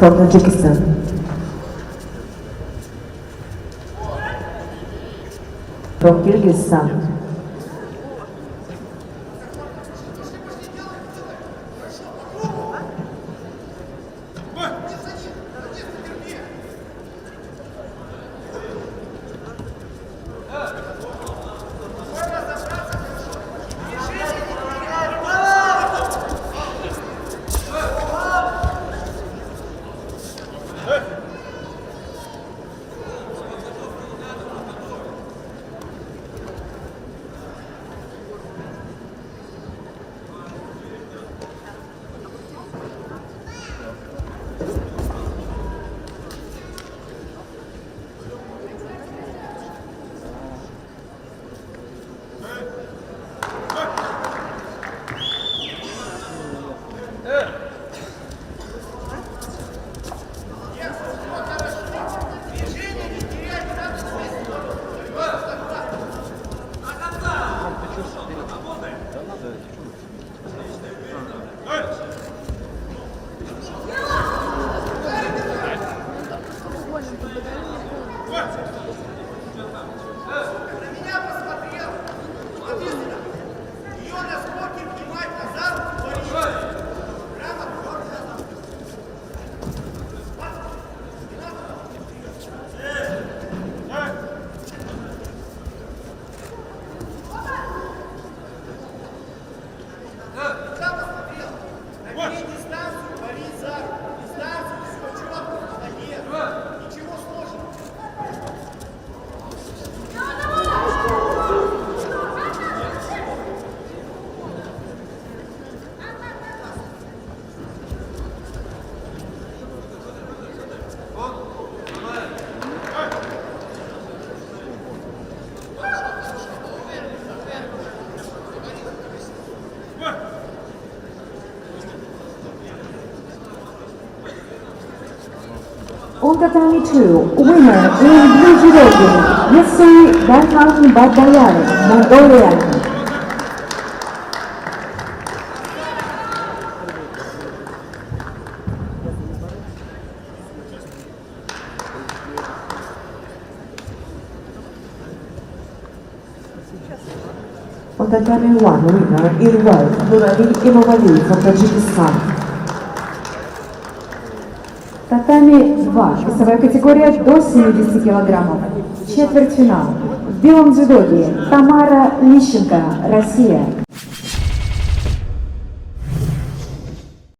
from Tajikistan. From Kyrgyzstan. On tatami 2, winner in blue judogi, Yusri Berhan Babayan, Mongolia. On tatami 1, winner in white, Nurali Imamali from Tajikistan. Татами 2, весовая категория до 70 килограммов. Четвертьфинал. В белом дзюдоге Тамара Лищенко, Россия.